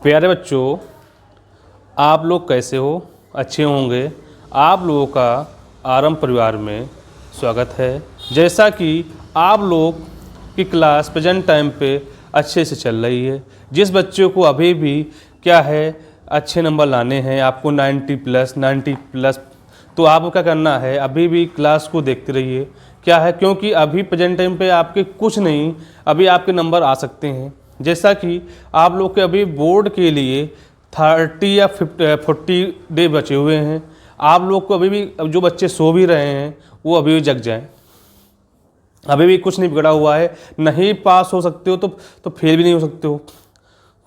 प्यारे बच्चों, आप लोग कैसे हो? अच्छे होंगे। आप लोगों का आरंभ परिवार में स्वागत है। जैसा कि आप लोग की क्लास प्रेजेंट टाइम पे अच्छे से चल रही है, जिस बच्चों को अभी भी क्या है अच्छे नंबर लाने हैं, आपको 90 प्लस, तो आपको क्या करना है, अभी भी क्लास को देखते रहिए। क्या है, क्योंकि अभी प्रेजेंट टाइम पे आपके कुछ नहीं, अभी आपके नंबर आ सकते हैं। जैसा कि आप लोग के अभी बोर्ड के लिए 30 या 40 डे बचे हुए हैं। आप लोग को अभी भी, जो बच्चे सो भी रहे हैं वो अभी भी जग जाएं। अभी भी कुछ नहीं बिगड़ा हुआ है। नहीं पास हो सकते हो तो फेल भी नहीं हो सकते हो।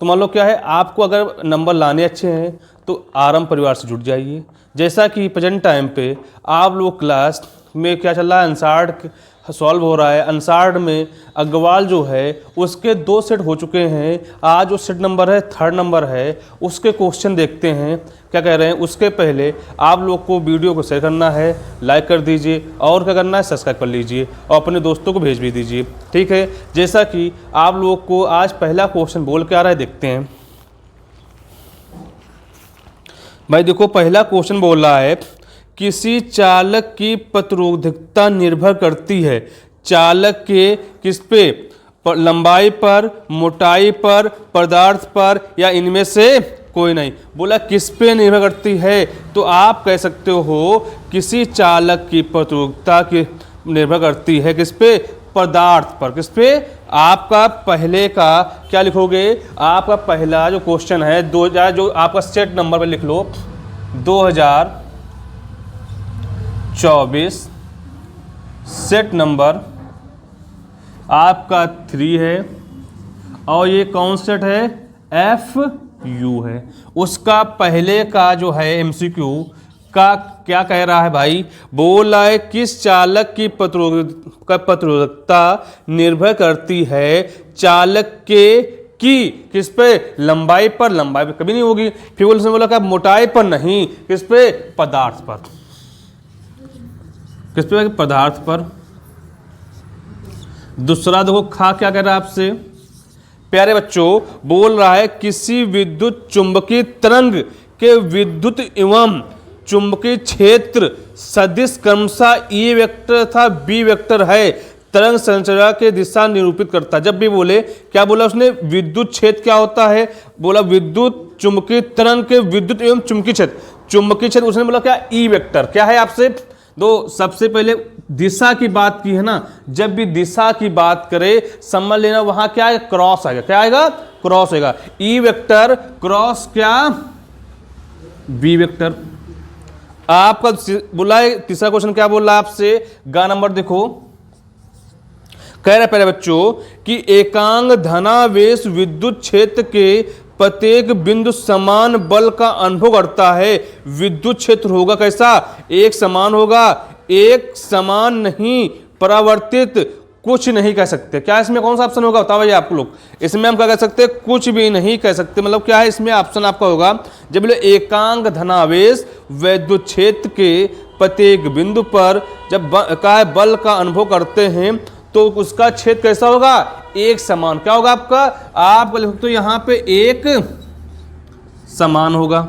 तो मान लो क्या है, आपको अगर नंबर लाने अच्छे हैं तो आरंभ परिवार से जुड़ जाइए। जैसा कि प्रेजेंट टाइम पे आप लोग क्लास में क्या चल रहा है, अनसार्ड सॉल्व हो रहा है। अनसार्ड में अग्रवाल जो है उसके 2 सेट हो चुके हैं। आज जो सेट नंबर है 3rd नंबर है, उसके क्वेश्चन देखते हैं क्या कह रहे हैं। उसके पहले आप लोग को वीडियो को शेयर करना है, लाइक कर दीजिए, और क्या करना है, सब्सक्राइब कर लीजिए और अपने दोस्तों को भेज भी दीजिए। ठीक है, जैसा कि आप लोग को आज पहला क्वेश्चन बोल के आ रहा है, देखते हैं भाई। देखो, पहला क्वेश्चन बोल रहा है, किसी चालक की प्रतिरोधकता निर्भर करती है चालक के किस पे? लंबाई पर, मोटाई पर, पदार्थ पर, या इनमें से कोई नहीं। बोला किस पे निर्भर करती है, तो आप कह सकते हो किसी चालक की प्रतिरोधकता की निर्भर करती है किस पे? पदार्थ पर। किस पे? आपका पहले का क्या लिखोगे? आपका पहला जो क्वेश्चन है 2000, जो आपका सेट नंबर पे लिख लो 2024, सेट नंबर आपका 3 है, और ये कौन सेट है? FU है। उसका पहले का जो है MCQ का क्या कह रहा है भाई? बोल रहा है किस चालक की प्रतिरोधकता निर्भर करती है चालक के की किस पे? लंबाई पर। लंबाई पे कभी नहीं होगी। फिर उसने बोला कि मोटाई पर नहीं, किस पे? पदार्थ पर। किस पे? पदार्थ पर। दूसरा देखो, खा क्या कह रहा है आपसे? प्यारे बच्चों, बोल रहा है किसी विद्युत चुंबकीय तरंग के विद्युत एवं चुंबकीय क्षेत्र सदिश क्रमशः E वेक्टर तथा B वेक्टर है, तरंग संरचना के दिशा निरूपित करता है। जब भी बोले, क्या बोला उसने? विद्युत क्षेत्र क्या होता है? बोला विद्युत चुंबकीय तरंग के विद्युत एवं चुंबकीय क्षेत्र। चुंबकीय क्षेत्र उसने बोला क्या? E vector. क्या है आपसे? तो सबसे पहले दिशा की बात की है ना, जब भी दिशा की बात करे समझ लेना वहां क्या है? क्रॉस आएगा। क्या आएगा? क्रॉस आएगा। E वेक्टर क्रॉस क्या? B vector. आपका बोला है तीसरा क्वेश्चन क्या बोल रहा है आपसे? गा नंबर देखो, कह रहे पहले बच्चों कि एकांक धनावेश विद्युत क्षेत्र के प्रत्येक बिंदु समान बल का अनुभव करता है। विद्युत क्षेत्र होगा कैसा? एक समान होगा। एक समान नहीं, परावर्तित कुछ नहीं कह सकते। क्या इसमें कौन सा ऑप्शन होगा? बताओ भाई आप लोग। इसमें हम क्या कह सकते? कुछ भी नहीं कह सकते। मतलब क्या है इसमें ऑप्शन आपका होगा, जब बोले एकांक धनावेश विद्युत क्षेत्र के प्रत्येक बिंदु पर जब का बल का अनुभव करते हैं तो उसका क्षेत्र कैसा होगा? एक समान। क्या होगा आपका? आप लिखो तो यहां पे एक समान होगा।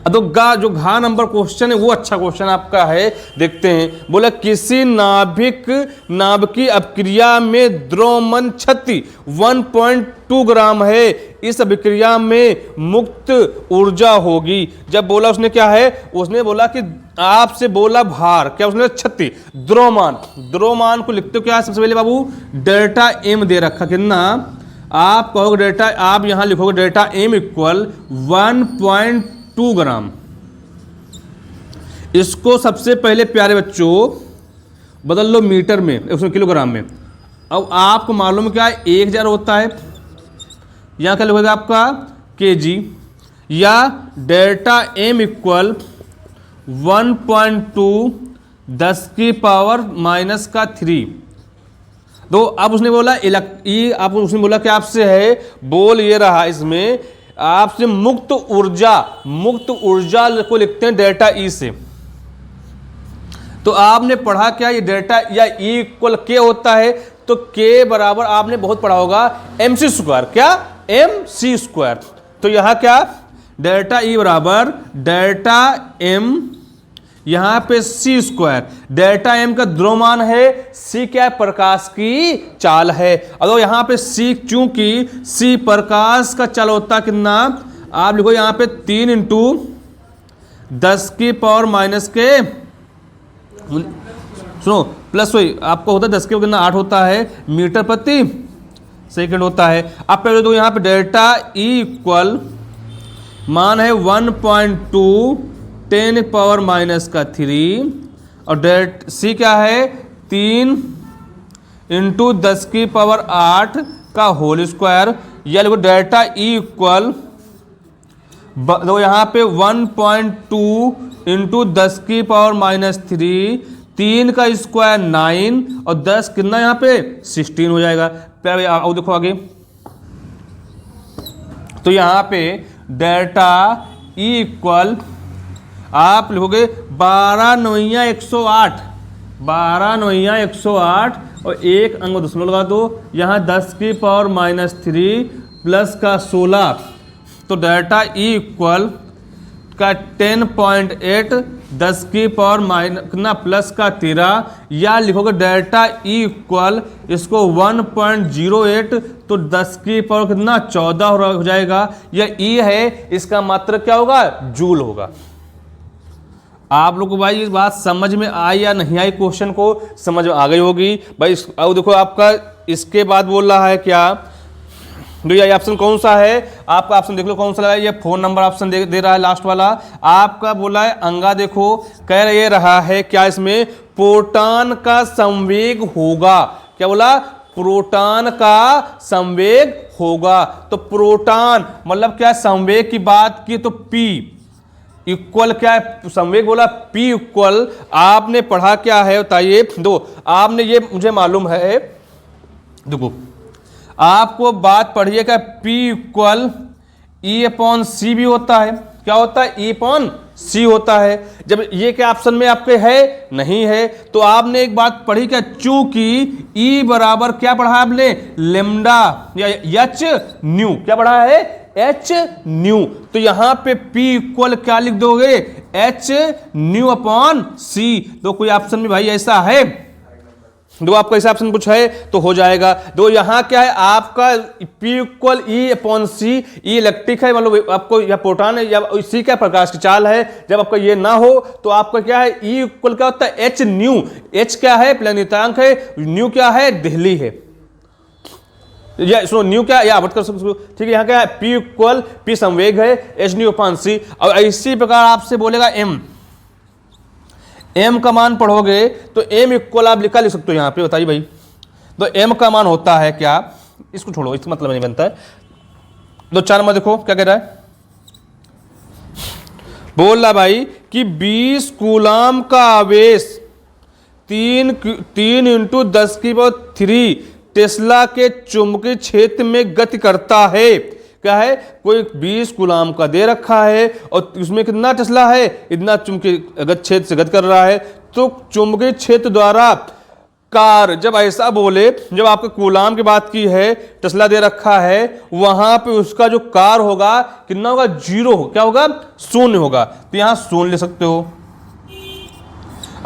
तो जो घा नंबर क्वेश्चन है वो अच्छा क्वेश्चन आपका है, देखते हैं। बोला किसी नाभिकीय अभिक्रिया में द्रव्यमान क्षति 1.2 ग्राम है, इस अभिक्रिया में मुक्त ऊर्जा होगी। जब बोला उसने क्या है? उसने बोला कि आपसे बोला भार, क्या उसने? क्षति। द्रव्यमान। द्रव्यमान को लिखते हो क्या? सबसे पहले बाबू डेल्टा M दे रखा, कितना? आप कहोगे डेल्टा, आप यहां लिखोगे डेल्टा M इक्वल 1.2 ग्राम। इसको सबसे पहले प्यारे बच्चों बदल लो मीटर में, उसमें किलोग्राम में। अब आपको मालूम क्या है? 1000 होता है, यहां क्या लिखोगे आपका? kg, या डेल्टा M इक्वल 1.2 10 की पावर -3। तो अब उसने बोला आप उसने बोला कि आपसे है, बोल ये रहा इसमें आपसे मुक्त ऊर्जा को लिखते हैं डेल्टा E से। तो आपने पढ़ा क्या? ये डेल्टा या E इक्वल K होता है, तो K बराबर आपने बहुत पढ़ा होगा MC स्क्वायर। क्या? M C square. तो यहां क्या डेल्टा ई बराबर डेल्टा एम यहां पे सी स्क्वायर। डेल्टा एम का द्रव्यमान है, सी क्या है प्रकाश की चाल है। अगर यहां पे सी चूंकि सी प्रकाश का चाल होता है कितना, आप लिखो यहां पे 3 इंटू 10 की पावर माइनस के सुनो प्लस वही आपको होता है 10 के कितना 8 होता है मीटर प्रति सेकंड होता है। अब पहले तो यहां पे डेल्टा ई इक्वल मान है 1.2 10 पावर माइनस का 3 और डेल्ट सी क्या है 3 इंटू 10 की पावर 8 का होल स्क्वायर। या लिखो डेल्टा ई इक्वल तो यहाँ पे 1.2 इंटू 10 की पावर माइनस 3 का स्क्वायर 9 और 10 कितना यहाँ पे 16 हो जाएगा। फिर आओ देखो आगे, तो यहाँ पे डेल्टा ई इक्वल आप लिखोगे 12 9 108 12 9 108 और एक अंक दशमलव लगा दो, यहाँ 10 की पावर माइनस 3 प्लस का 16 तो डेल्टा ई इक्वल का 10.8 10 की पावर माइनस कितना प्लस का 13 या लिखोगे डेल्टा ई इक्वल इसको 1.08 तो 10 की पावर कितना 14 हो जाएगा। यह ई है, इसका मात्रा क्या होगा जूल होगा। आप लोग को भाई ये बात समझ में आई या नहीं आई, क्वेश्चन को समझ में आ गई होगी भाई। अब देखो आपका इसके बाद बोल रहा है क्या, ये ऑप्शन कौन सा है आपका, ऑप्शन देख लो कौन सा है, ये फोन नंबर ऑप्शन दे रहा है लास्ट वाला आपका बोला है अंगा। देखो कह ये रहा है क्या, इसमें प्रोटॉन का संवेग होगा, क्या बोला प्रोटॉन का संवेग होगा। तो प्रोटॉन मतलब क्या संवेग की बात की तो P इक्वल क्या है संवेग बोला P इक्वल आपने पढ़ा क्या है बताइए। दो आपने ये मुझे मालूम है, देखो आपको बात पढ़िए क्या P इक्वल ई अपॉन सी भी होता है, क्या होता है ई अपॉन सी होता है। जब ये क्या ऑप्शन में आपके है नहीं है तो आपने एक बात पढ़ी क्या, चूंकि ई बराबर क्या पढ़ा आपने लेमडा या एच न्यू, क्या पढ़ा है एच न्यू। तो यहां पे P इक्वल क्या लिख दोगे एच न्यू अपॉन सी। तो कोई ऑप्शन में भाई ऐसा है, दो आपका ऐसा ऑप्शन कुछ है तो हो जाएगा। दो यहां क्या है आपका P इक्वल ई अपॉन सी, ई इलेक्ट्रिक है मतलब आपको या प्रोटॉन है या सी क्या प्रकाश की चाल है। जब आपका ये ना हो तो आपका क्या है ई इक्वल क्या होता है एच न्यू, एच क्या है प्लैनेटांक है, न्यू क्या है दिल्ली है, या सुनो न्यू क्या या कर सकते ठीक है। यहाँ क्या है P इक्वल P संवेग है एच न्यू अपॉन सी। और इसी प्रकार आपसे बोलेगा एम का मान पढ़ोगे तो एम इक्वल आप लिख सकते हो यहाँ पे बताइए भाई। तो एम का मान होता है क्या, इसको छोड़ो इसका मतलब नहीं बनता है। तो 4 नंबर देखो क्या कह रहा है, बोल रहा भाई कि 20 कूलाम का आवेश 3 इंटू 10 की पावर 3 टेस्ला के चुंबकीय क्षेत्र में गति करता है। क्या है कोई 20 कूलाम का दे रखा है और उसमें कितना टेस्ला है इतना चुंबकीय क्षेत्र से गति कर रहा है। तो चुंबकीय क्षेत्र द्वारा कार जब ऐसा बोले, जब आपके कूलाम की बात की है टेस्ला दे रखा है वहां पे उसका जो कार होगा कितना होगा 0 क्या होगा 0 होगा। तो यहां 0 ले सकते हो।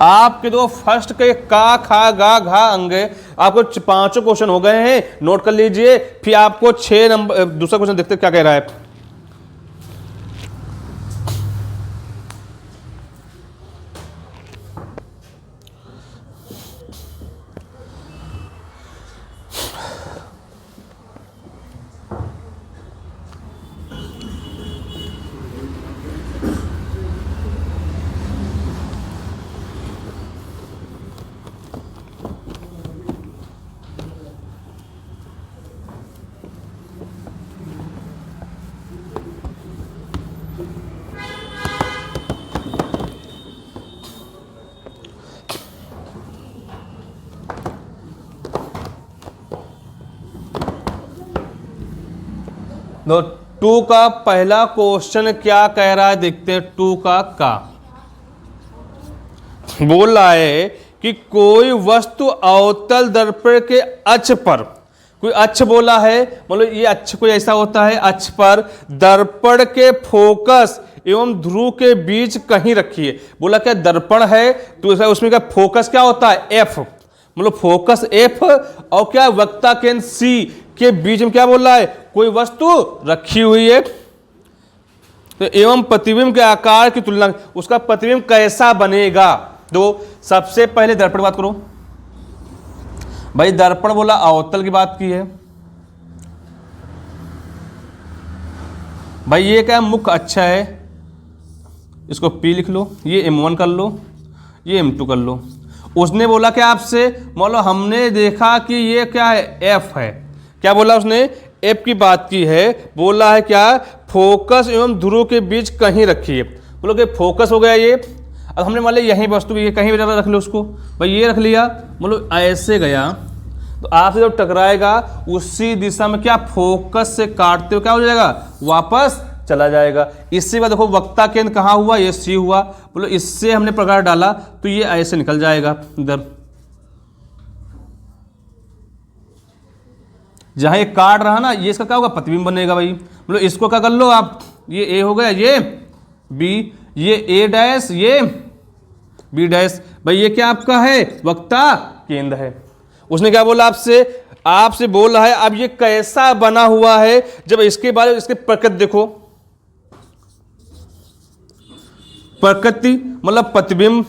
आपके दो फर्स्ट के का खा गा घा अंगे आपको 5 क्वेश्चन हो गए हैं, नोट कर लीजिए। फिर आपको 6 नंबर दूसरा क्वेश्चन देखते क्या कह रहा है। तो 2 का पहला क्वेश्चन क्या कह रहा है देखते हैं। 2 का बोल रहा है कि कोई वस्तु अवतल दर्पण के अक्ष पर कोई अक्ष बोला है, मतलब ये अक्ष कोई ऐसा होता है, अक्ष पर दर्पण के फोकस एवं ध्रुव के बीच कहीं रखिए। बोला क्या दर्पण है तो उसमें क्या फोकस क्या होता है, एफ, मतलब फोकस एफ और क्या वक्ता केंद्र सी के बीच में क्या बोल रहा है, कोई वस्तु रखी हुई है। तो एवं प्रतिबिंब के आकार की तुलना, उसका प्रतिबिंब कैसा बनेगा। तो सबसे पहले दर्पण बात करो भाई, दर्पण बोला अवतल की बात की है भाई। ये क्या मुख्य अच्छा है, इसको P लिख लो, ये M1 कर लो, ये M2 कर लो। उसने बोला क्या आपसे, मान लो हमने देखा कि ये क्या है, F है। क्या बोला उसने, F की बात की है, बोला है क्या, फोकस एवं ध्रुव के बीच कहीं रखिए। बोलो कि फोकस हो गया ये, अब हमने मान लिया यहीं वस्तु ये कहीं भी रख लो उसको, भाई ये रख लिया, मतलब ऐसे गया तो आपसे जब टकराएगा उसी दिशा में क्या फोकस से काटते हुए क्या हो जाएगा, वापस चला जाएगा। इससे बाद देखो वक्ता केंद्र कहाँ हुआ, ये सी हुआ, बोलो इससे हमने प्रकार डाला तो ये ऐसे निकल जाएगा इधर, जहां ये काट रहा ना, ये इसका क्या होगा, प्रतिबिंब बनेगा भाई। बोलो इसको क्या कर लो आप, ये ए हो गया, ये बी, ये ए डैश, ये बी डैश, भाई ये क्या आपका है, वक्ता केंद्र है। उसने क्या बोला आपसे बोल रहा है अब ये कैसा बना हुआ है, जब इसके बारे में इसके प्रकृति देखो, प्रकृति मतलब प्रतिबिंब,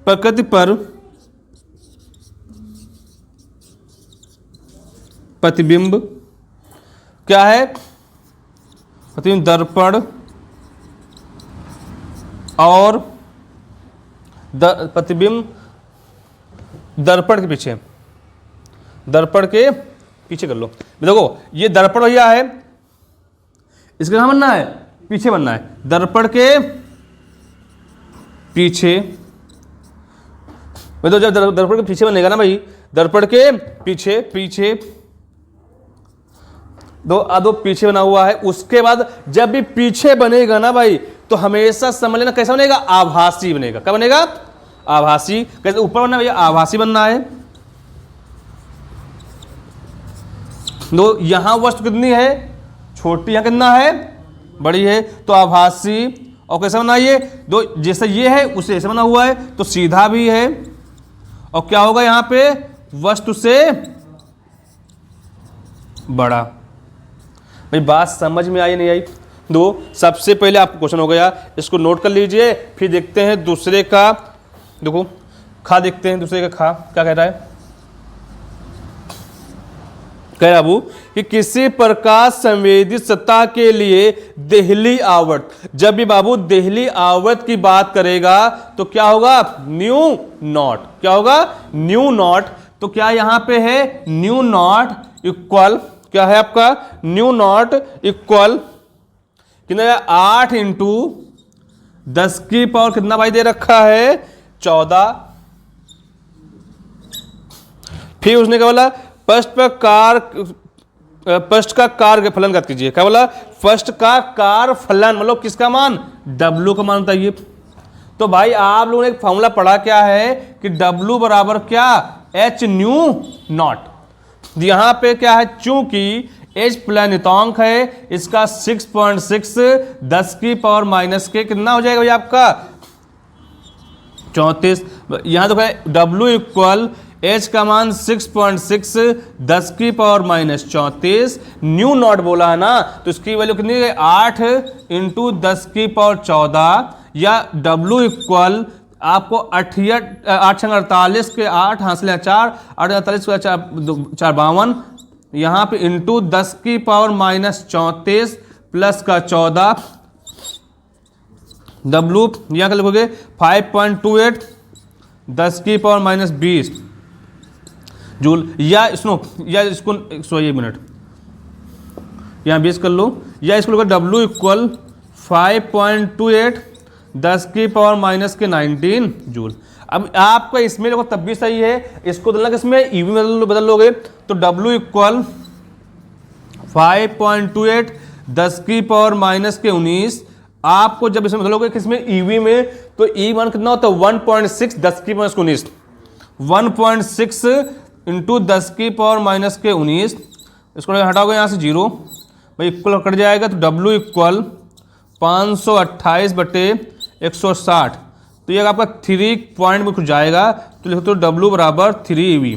प्रकृति पर प्रतिबिंब क्या है, प्रतिबिंब दर्पण और प्रतिबिंब दर्पण के पीछे, दर्पण के पीछे कर लो। देखो ये दर्पण भैया है, इसका कहां बनना है, पीछे बनना है, दर्पण के पीछे। तो जब दर्पण के पीछे बनेगा ना भाई, दर्पण के पीछे, पीछे दो पीछे बना हुआ है। उसके बाद जब भी पीछे बनेगा ना भाई, तो हमेशा समझ लेना कैसा बनेगा, आभासी बनेगा। क्या बनेगा, आभासी। कैसे ऊपर बनना भैया, आभासी बनना है। दो यहां वस्तु कितनी है, छोटी, यहां कितना है, बड़ी है, तो आभासी। और कैसा बना ये, दो जैसे ये है उसे ऐसे बना हुआ है, तो सीधा भी है। और क्या होगा यहां पे, वस्तु से बड़ा। भाई बात समझ में आई नहीं आई। दो सबसे पहले आपको क्वेश्चन हो गया, इसको नोट कर लीजिए, फिर देखते हैं दूसरे का। देखो खा देखते हैं दूसरे का खा क्या कह रहा है। कह रहा बाबू कि किसी प्रकाश संवेदित सतह के लिए देहली आवर्त, जब भी बाबू देहली आवर्त की बात करेगा तो क्या होगा, न्यू नॉट। क्या होगा, न्यू नॉट। तो क्या यहां पे है, न्यू नॉट इक्वल क्या है आपका, न्यू नॉट इक्वल कितना, 8 इंटू 10 की पावर कितना भाई दे रखा है, 14। फिर उसने क्या बोला, फर्स्ट का कार फलन ज्ञात कीजिए। क्या बोला, फर्स्ट का कार फलन, मतलब किसका मान, W का मान बताइए। तो भाई आप लोगों ने एक फॉर्मूला पढ़ा क्या है कि W बराबर क्या, H न्यू नॉट। यहां पे क्या है, चूंकि H प्लैनेतांक है, इसका 6.6 10 की पावर माइनस के कितना हो जाएगा भाई आपका, 34। यहां तो है W इक्वल H का मान 6.6 10 की पावर माइनस 34, न्यू नॉट बोला है ना, तो इसकी वैल्यू कितनी है, 8 इंटू 10 की पावर 14, या W इक्वल आपको 8 48 के 8 हासिल 4 8 48 के 4 52, यहाँ पे इंटू 10 की पावर माइनस 34 प्लस का 14, W यहाँ का लिखोगे 5.28 10 की पावर माइनस 20 जूल, या इसको 1 मिनट यहाँ 20 कर लो, या इसको लिखो W इक्वल 5.28 10 की पावर माइनस के 19 जूल। अब आपका इसमें देखो तब भी सही है, इसको बदलना किसमें, ईवी में बदल लोगे, तो W इक्वल 5.28 10 की पावर माइनस के 19। आपको जब इसमें बदलोगे किसमें, ईवी में, तो ई मान कितना होता है, 1.6 10 की माइनस 19, 1.6 इंटू 10 की पावर माइनस के 19 इसको हटाओगे यहाँ से 0 भाई, इक्वल कट जाएगा तो W इक्वल 528/160, तो ये आपका 3 पॉइंट में कुछ जाएगा, तो लिखो तो W बराबर 3 EV।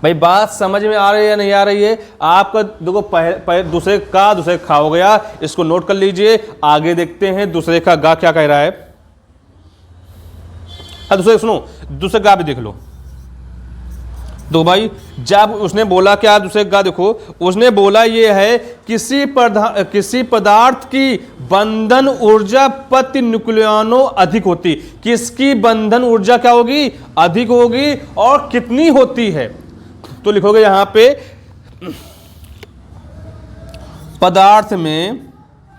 भाई बात समझ में आ रही है या नहीं आ रही है? आपका देखो पहले दूसरे का खा हो गया, इसको नोट कर लीजिए। आगे देखते हैं दूसरे का गा क्या कह रहा है। हाँ दूसरे सुनो, दूसरे गा भी देख लो। तो भाई जब उसने बोला क्या, दूसरे गा देखो, उसने बोला ये है किसी पदार्थ की बंधन ऊर्जा प्रति न्यूक्लियनों अधिक होती। किसकी बंधन ऊर्जा क्या होगी? अधिक होगी, और कितनी होती है? तो लिखोगे यहां पे पदार्थ में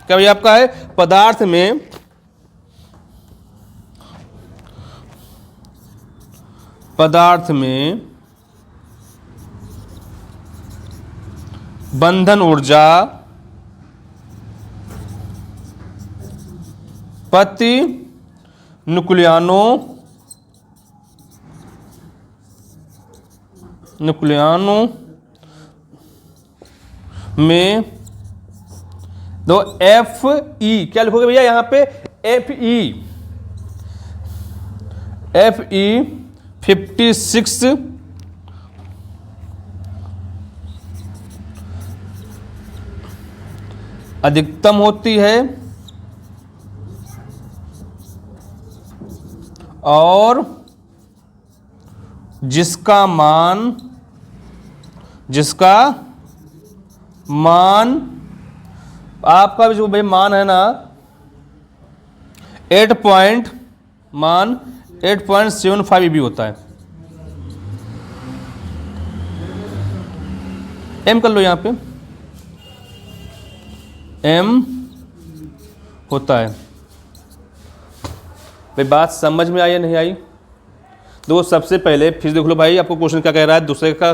क्या भाई आपका है, पदार्थ में बंधन ऊर्जा प्रति न्यूक्लियनों में दो FE क्या लिखोगे भैया यहां पे? FE 56 अधिकतम होती है, और जिसका मान आपका जो भाई मान है ना 8.75 EB होता है। M कर लो यहां पे, M होता है। भाई बात समझ में आई या नहीं आई? देखो सबसे पहले फिर देख लो भाई, आपको क्वेश्चन क्या कह रहा है, दूसरे का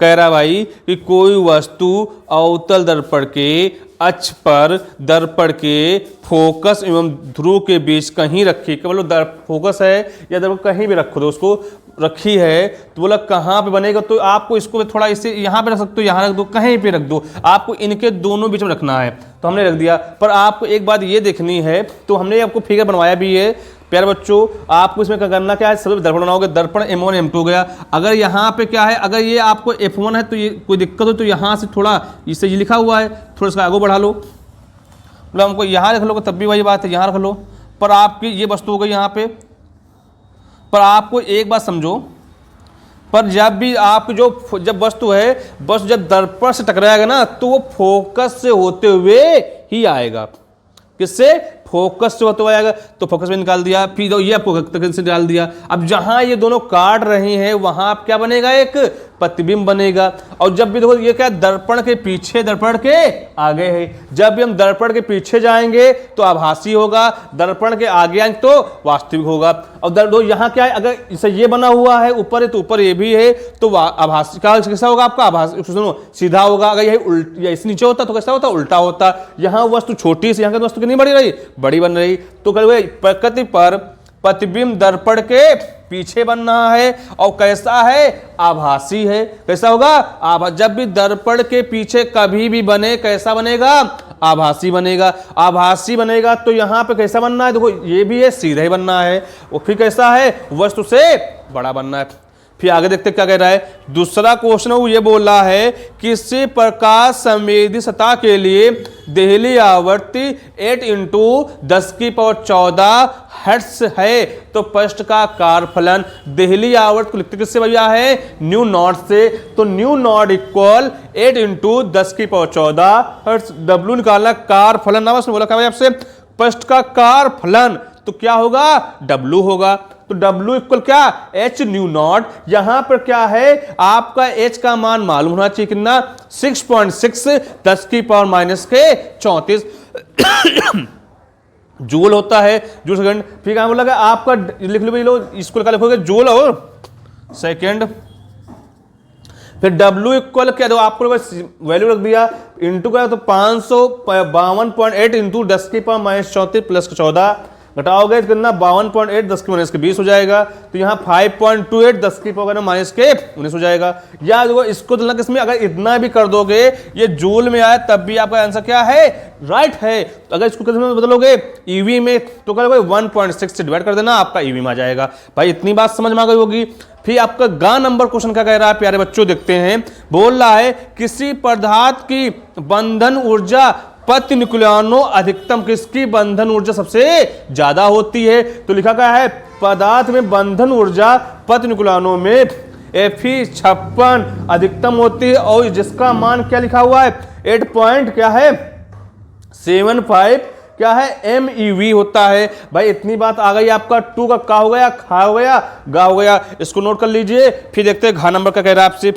कह रहा है भाई कि कोई वस्तु अवतल दर्पण के अक्ष पर दर्पण के फोकस एवं ध्रुव के बीच कहीं रखी, क्या बोलो फोकस है या दर्पण कहीं भी रखो, तो उसको रखी है, तो बोला कहाँ पे बनेगा, तो आपको इसको थोड़ा इसे यहाँ पे रख सकते हो, यहाँ रख दो, कहीं पे रख दो, आपको इनके दोनों बीच में रखना है, तो हमने रख दिया। पर आपको एक बात ये देखनी है, तो हमने आपको फिगर बनवाया भी है प्यारे बच्चों। आपको इसमें क्या करना क्या है, सबसे दर्पण बनाओगे, दर्पण M1 M2 हो गया। अगर यहाँ पे क्या है, अगर ये आपको F1 है तो ये कोई दिक्कत हो तो यहाँ से थोड़ा इसे ये लिखा हुआ है, थोड़ा इसका आगे बढ़ा लो, मतलब हमको यहाँ रख लो तब भी वही बात है, यहाँ रख लो। पर आपकी ये वस्तु हो गई यहाँ पे। पर आपको एक बात समझो, पर जब भी आप जब वस्तु है, बस जब दर्पण से टकराएगा ना तो वो फोकस से होते हुए ही आएगा। किससे? फोकस से होते हुए आएगा, तो फोकस में निकाल दिया, फिर ये आपको से डाल दिया। अब जहां ये दोनों काट रही हैं वहां आप क्या बनेगा, एक प्रतिबिंब बनेगा। और जब भी देखो ये क्या, दर्पण के पीछे दर्पण के आगे है। जब भी हम दर्पण के पीछे जाएंगे तो आभासी होगा, दर्पण के आगे आएंगे तो वास्तविक होगा। और दो यहाँ क्या है, अगर इसे ये बना हुआ है ऊपर है तो ऊपर ये भी है, तो आभासी कैसा होगा आपका, आभासी सुनो सीधा होगा। अगर यही इस नीचे होता तो कैसा होता, उल्टा होता। यहाँ वस्तु छोटी सी, यहाँ की वस्तु कितनी बड़ी रही, बड़ी बन रही। तो कह प्रकृति पर प्रतिबिंब दर्पण के पीछे बन रहा है, और कैसा है, आभासी है। कैसा होगा, जब भी दर्पण के पीछे कभी भी बने, कैसा बनेगा, आभासी बनेगा। आभासी बनेगा तो यहां पे कैसा बनना है, देखो ये भी है, सीधा ही बनना है। और फिर कैसा है, वस्तु से बड़ा बनना है। फिर आगे देखते क्या कह रहा है, दूसरा क्वेश्चन वो ये बोल रहा है, किसी प्रकाश संवेदी सतह के लिए देहली आवृत्ति 8 × 10⁻14 हर्ट्ज है, तो पृष्ठ का कारफलन देहली आवृत्ति को लिखते किससे भैया है, न्यू नॉट से। तो new not equal 8 × 10⁻14 hertz. W निकालना, कारफलन ना, बस बोला क्या भाई आपसे, पृष्ठ का कारफलन, तो क्या होगा, डब्ल्यू होगा। तो W इक्वल क्या, H न्यू नॉट। यहां पर क्या है, आपका H का मान मालूम होना चाहिए कितना, 6.6 10⁻⁻34 जूल होता है, जूल सेकंड। फिर क्या बोला आपका, लिख लो इसको क्या लिखोगे, जूल और सेकंड। फिर W इक्वल क्या दो, आपको वैल्यू रख दिया, इंटू का तो 552.8 × 10⁻⁻34 + 14 घटाओगे तो कितना 52.8 10 की माइनस के 20 हो जाएगा। तो यहाँ 5.28 10 की पावर माइनस के 19 हो जाएगा। या देखो इसको तुलना किसमें, अगर इतना भी कर दोगे ये जूल में आए तब भी आपका आंसर क्या है, राइट है। तो अगर इसको किसमें बदलोगे, ईवी में, तो करोगे 1.6 से डिवाइड कर देना, आपका ईवी में आ जाएगा। भाई इतनी बात समझ में आ गई होगी। फिर आपका ग नंबर क्वेश्चन क्या कह रहा है प्यारे बच्चों, देखते हैं। बोल रहा है किसी पदार्थ की बंधन ऊर्जा पथ न्यूक्लियनों अधिकतम, किसकी बंधन ऊर्जा सबसे ज्यादा होती है। तो लिखा क्या है, पदार्थ में बंधन ऊर्जा पथ न्यूक्लियनों में Fe56 अधिकतम होती है, और जिसका मान क्या लिखा हुआ है 8 पॉइंट क्या है 75 क्या है MeV होता है। भाई इतनी बात आ गई, आपका 2 का का हो गया, खा हो गया, गा हो गया। इसको नोट कर लीजिए। फिर देखते हैं घा नंबर का कह रहा है आपसे।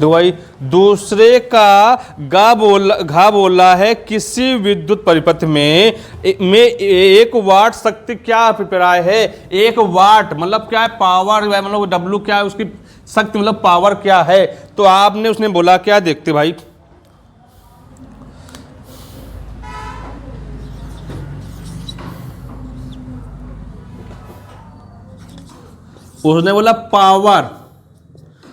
तो भाई दूसरे का घा बोला है किसी विद्युत परिपथ में एक वाट शक्ति क्या अभिप्राय है। 1 वाट मतलब क्या है, पावर, मतलब डब्लू क्या है उसकी शक्ति, मतलब पावर क्या है। तो आपने उसने बोला क्या, देखते भाई। उसने बोला पावर,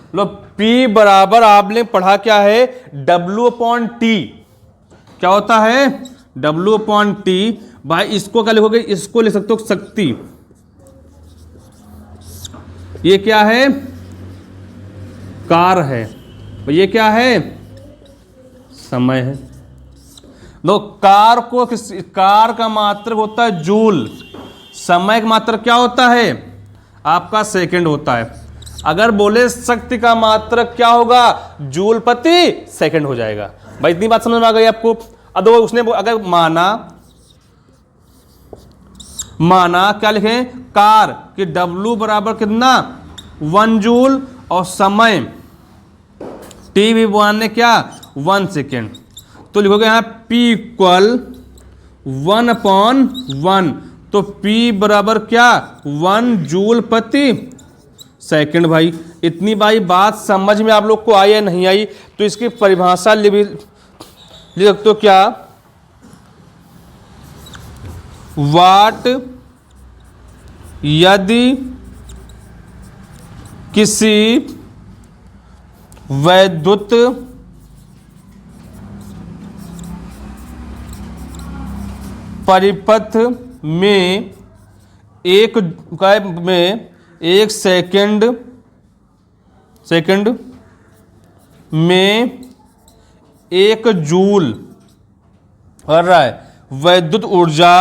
मतलब P बराबर आपने पढ़ा क्या है W/T, क्या होता है W/T। भाई इसको क्या लिखोगे, इसको लिख सकते हो शक्ति, ये क्या है कार है, ये क्या है समय है। लो कार को कार का मात्रक होता है जूल, समय का मात्रक क्या होता है आपका सेकंड होता है। अगर बोले शक्ति का मात्रक क्या होगा, जूल प्रति सेकंड हो जाएगा। भाई इतनी बात समझ में आ गई आपको। अब उसने अगर माना क्या लिखें, कार कि W बराबर कितना 1 जूल, और समय T भी मानने क्या 1 सेकेंड। तो लिखोगे यहाँ P इक्वल 1/1, तो P बराबर क्या 1 जूल प्रति सेकंड। भाई इतनी भाई बात समझ में आप लोग को आई या नहीं आई, तो इसकी परिभाषा लिख सकते हो क्या, वाट यदि किसी वैद्युत परिपथ में एक सेकंड में 1 जूल कर रहा है वैद्युत ऊर्जा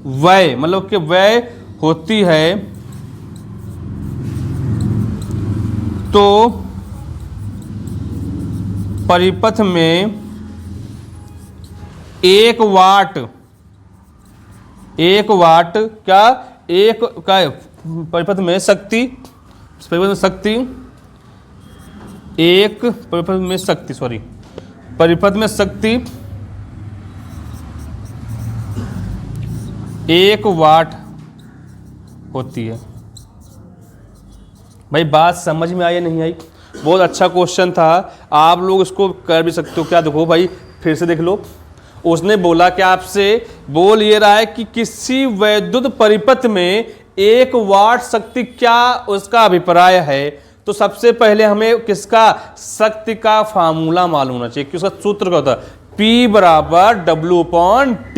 व्यय, मतलब कि व्यय होती है, तो परिपथ में 1 वाट क्या परिपथ में शक्ति, परिपथ में शक्ति 1 वाट होती है। भाई बात समझ में आई या नहीं आई, बहुत अच्छा क्वेश्चन था, आप लोग इसको कर भी सकते हो। क्या देखो भाई फिर से देख लो, उसने बोला कि आपसे बोल ये रहा है कि किसी वैद्युत परिपथ में 1 वाट शक्ति क्या उसका अभिप्राय है। तो सबसे पहले हमें किसका शक्ति का फार्मूला मालूम होना चाहिए कि उसका सूत्र क्या होता है, P बराबर W/T।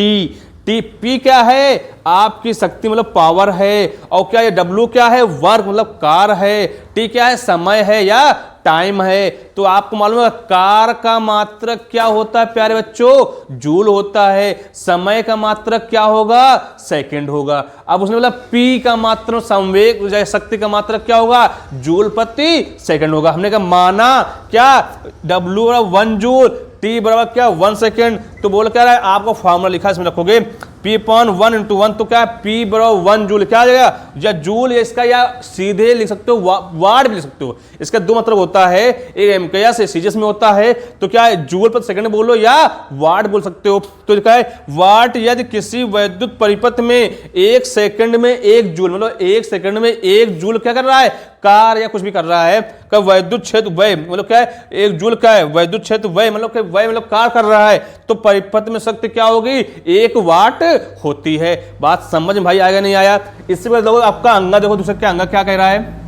P क्या है आपकी शक्ति मतलब पावर है, और क्या ये W क्या है वर्क मतलब कार है, T क्या है समय है या टाइम है। तो आपको मालूम है कार का मात्रक क्या होता है प्यारे बच्चों, जूल होता है। समय का मात्रक क्या होगा, सेकंड होगा। अब उसने बोला P का मात्रक संवेग शक्ति का मात्रक क्या होगा, जूल प्रति सेकंड होगा। हमने कहा माना क्या, W बराबर 1 जूल, T बराबर क्या 1 सेकेंड। तो बोल क्या रहा है, आपको फॉर्मूला लिखा इसमें रखोगे P/1 × 1, तो क्या है P बराबर 1 जूल, क्या आ जाएगा या जूल, या इसका या सीधे लिख सकते हो वाट भी लिख सकते हो। इसका दो मतलब होता है, एक एमकेया से सीजीएस में होता है, तो क्या है जूल प्रति सेकंड बोलो या वाट बोल सकते हो। तो क्या है वाट यदि किसी वैद्युत परिपथ में 1 सेकंड में 1 जूल, मतलब 1 सेकंड में 1 जूल क्या कर रहा है, कार या कुछ भी कर रहा है, का वैद्युत क्षेत्र वय मतलब क्या है, 1 जूल का है वैद्युत क्षेत्र वय मतलब क्या, वय मतलब कार कर रहा है, तो परिपथ में शक्ति क्या होगी, 1 वाट होती है। बात समझ में भाई आया नहीं आया। इससे पहले देखो आपका अंगा, देखो दूसरे क्या अंगा क्या कह रहा है,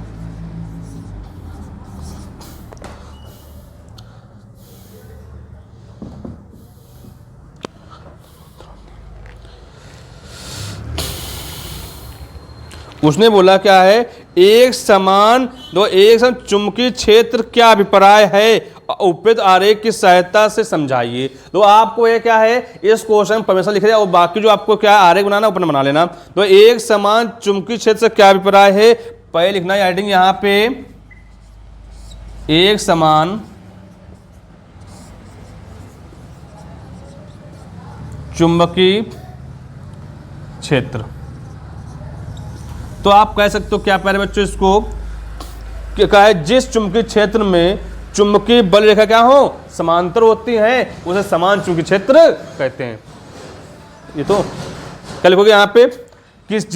उसने बोला क्या है, एक समान चुंबकीय क्षेत्र क्या अभिप्राय है, उपयुक्त आरेख की सहायता से समझाइए। तो आपको ये क्या है, इस क्वेश्चन परमेश्वर लिख दिया और बाकी जो आपको क्या आरेख बनाना ऊपर बना लेना। तो एक समान चुंबकीय क्षेत्र से क्या अभिप्राय है, पहले लिखना है हेडिंग यहां पे, एक समान चुंबकीय क्षेत्र। तो आप कह सकते हो क्या प्यारे बच्चों इसको, क्या है जिस चुंबकीय क्षेत्र में चुंबकीय बल रेखा क्या हो, समांतर होती है, उसे समान चुंबकीय क्षेत्र कहते हैं। ये तो क्या लिखोगे यहां पे, किस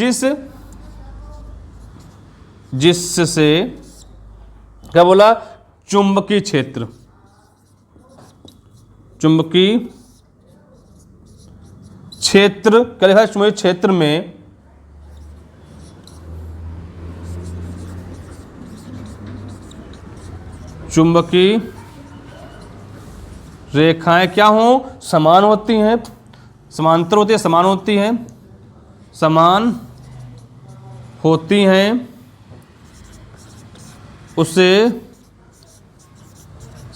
जिससे क्या बोला, चुंबकीय क्षेत्र, चुंबकीय क्षेत्र क्या लिखा है, चुंबकीय क्षेत्र में चुंबकीय रेखाएं क्या हो, समान होती हैं, समांतर होती है, समान होती हैं, समान होती हैं, उसे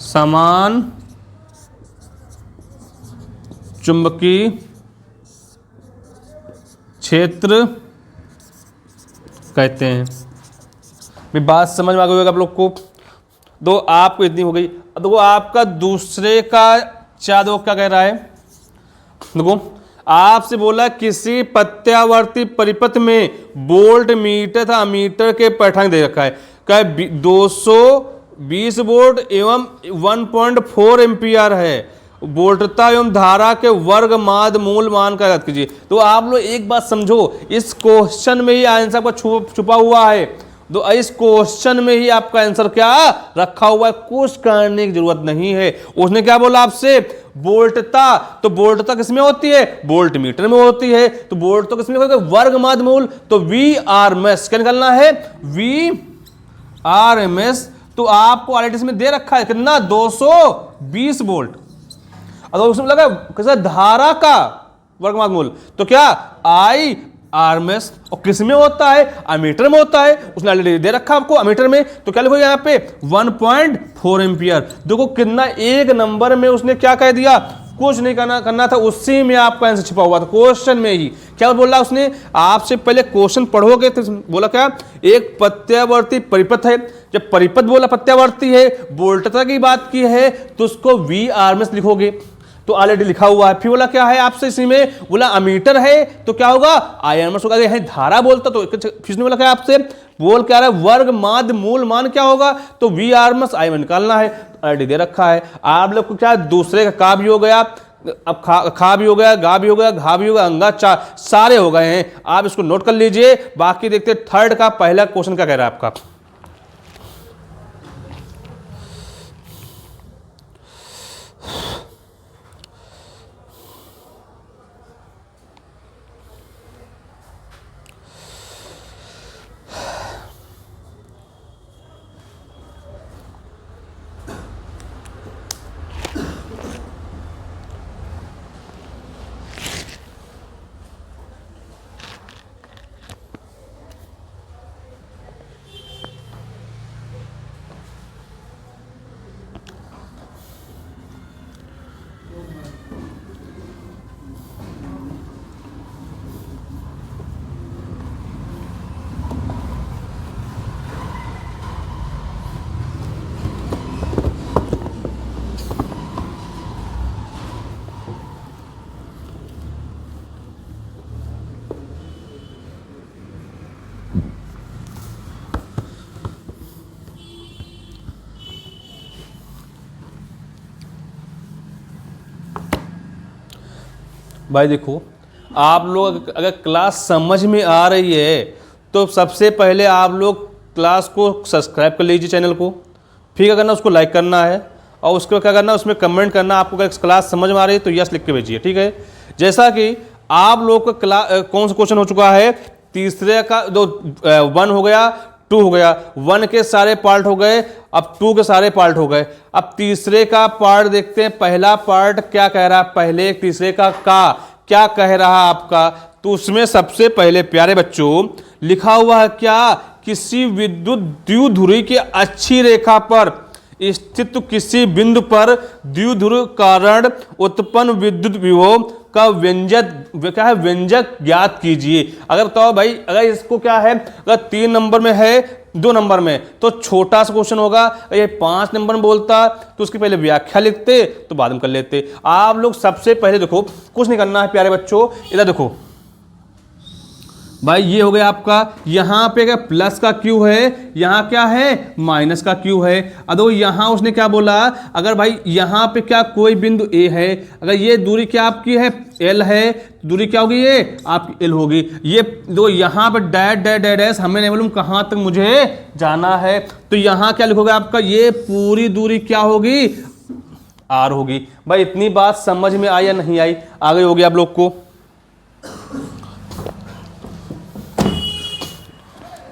समान चुंबकीय क्षेत्र कहते हैं। भी बात समझ में आ गई होगा आप लोग को। दो आपको इतनी हो गई। अब देखो आपका दूसरे का दो क्या कह रहा है, देखो आपसे बोला किसी प्रत्यावर्ती परिपथ में वोल्ट मीटर था अमीटर के पैठांक दे रखा है, क्या 220 वोल्ट एवं 1.4 एम्पियर है, वोल्टता एवं धारा के वर्ग माद मूल मान का याद कीजिए। तो आप लोग एक बात समझो, इस क्वेश्चन में ही आंसर आपका छुपा हुआ है। तो इस क्वेश्चन में ही आपका आंसर क्या रखा हुआ है, कुछ करने की जरूरत नहीं है। उसने क्या बोला आपसे, वोल्टता, तो वोल्टता किसमें होती है, वोल्ट मीटर में होती है। तो वोल्ट तो किसमें होगा, वर्ग माद मूल, तो VRMS क्या निकालना है, VRMS। तो आपको ऑलरेडी इसमें दे रखा है कितना, 220 वोल्ट। अगर उसमें लगा कैसा, धारा का वर्ग माद मूल, तो क्या IRMS, और किस में होता है, अमीटर में होता है, उसने ऑलरेडी दे रखा आपको अमीटर में। तो क्या लिखोगे यहाँ पे 1.4 एम्पियर। देखो कितना एक नंबर में उसने क्या कह दिया, कुछ नहीं करना था, उसी में आपका आंसर छिपा हुआ था, क्वेश्चन में ही। क्या बोल रहा उसने, आपसे पहले क्वेश्चन पढ़ोगे तो बोला क्या, एक प्रत्यावर्ती परिपथ है, जब परिपथ बोला प्रत्यावर्ती है, वोल्टता की बात की है, तो उसको VRMS लिखोगे, तो ऑलरेडी लिखा हुआ है। फिर बोला क्या है आपसे इसी में, बोला अमीटर है तो क्या होगा, IRMS होगा। यह धारा बोलता तो फिर बोला क्या आपसे, बोल क्या रहा है, वर्ग माद मूल मान क्या होगा, तो VRMS IRMS निकालना है, ऑलरेडी दे रखा है। आप लोग को क्या दूसरे का भी हो गया, अब खा भी हो गया, गा भी हो गया, घा भी हो गया, अंगा सारे हो गए हैं। आप इसको नोट कर लीजिए। बाकी देखते थर्ड का पहला क्वेश्चन क्या कह रहा है आपका। भाई देखो, आप लोग अगर क्लास समझ में आ रही है तो सबसे पहले आप लोग क्लास को सब्सक्राइब कर लीजिए चैनल को, फिर क्या करना उसको लाइक करना है और उसको क्या करना उसमें कमेंट करना। आपको अगर क्लास समझ में आ रही है तो यस लिख के भेजिए, ठीक है। जैसा कि आप लोग का कौन सा क्वेश्चन हो चुका है, तीसरे का 1 हो गया, 2 हो गया, 1 के सारे पार्ट हो गए, अब 2 के सारे पार्ट हो गए। अब तीसरे का पार्ट देखते हैं, पहला पार्ट क्या कह रहा है, पहले तीसरे का क्या कह रहा है आपका। तो उसमें सबसे पहले प्यारे बच्चों लिखा हुआ है क्या, किसी विद्युत द्विध्रुवी की अच्छी रेखा पर स्थित किसी बिंदु पर द्विध्रुव कारण उत्पन्न विद्युत विभव का व्यंजक ज्ञात कीजिए। अगर तो भाई अगर इसको क्या है, अगर 3 नंबर में है 2 नंबर में तो छोटा सा क्वेश्चन होगा, ये 5 नंबर में बोलता तो उसकी पहले व्याख्या लिखते तो बाद में कर लेते। आप लोग सबसे पहले देखो, कुछ नहीं करना है प्यारे बच्चों, इधर देखो भाई, ये हो गया आपका, यहां पे क्या प्लस का क्यू है, यहां क्या है माइनस का क्यू है। अब यहां उसने क्या बोला, अगर भाई यहां पे क्या कोई बिंदु ए है, अगर ये दूरी क्या आपकी है एल है, दूरी क्या होगी ये आपकी एल होगी। ये दो यहां पे डैश डैश डैश डैश, हमें नहीं मालूम कहां तक मुझे जाना है, तो यहां क्या लिखोगे आपका, ये पूरी दूरी क्या होगी आर होगी। भाई इतनी बात समझ में आई या नहीं आई, आगे होगी आप लोग को।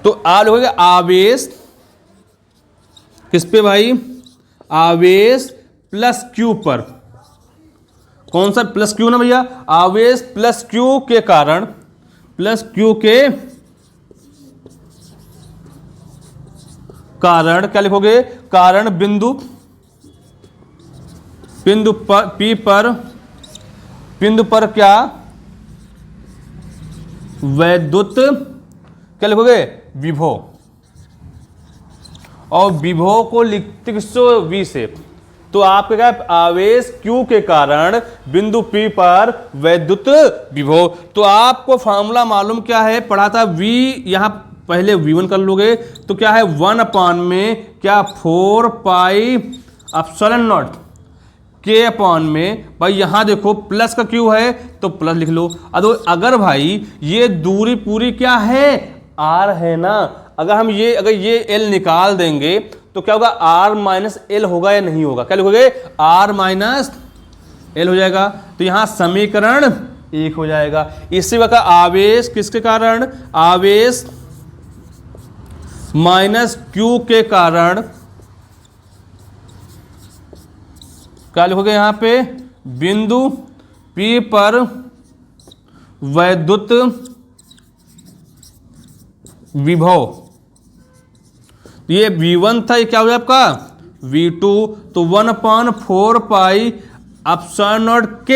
तो आर हो गया आवेश किस पे भाई, आवेश प्लस क्यू पर। कौन सा प्लस क्यू ना भैया, आवेश प्लस क्यू के कारण, प्लस क्यू के कारण क्या लिखोगे, कारण बिंदु पर पी पर, बिंदु पर क्या वैद्युत क्या लिखोगे विभव, और विभव को लिखते किससे वी से। तो आपके क्या आवेश Q के कारण बिंदु P पर वैद्युत विभव। तो आपको फॉर्मूला मालूम क्या है, पढ़ा था V, यहां पहले V1 कर लोगे तो क्या है 1 में क्या 4 pi epsilon not K upon में, भाई यहां देखो प्लस का Q है तो प्लस लिख लो। अगर भाई ये दूरी पूरी क्या है R है ना, अगर ये L निकाल देंगे तो क्या होगा R माइनस L होगा या नहीं होगा, क्या लिखोगे R माइनस L हो जाएगा। तो यहां समीकरण 1 हो जाएगा। इसी वक्त आवेश किसके कारण, आवेश माइनस Q के कारण क्या लिखोगे यहां पे, बिंदु P पर वैद्युत विभव। ये V1 था, ये क्या हो गया आपका V2, तो 1/4 पाई एप्सिलॉन नॉट K,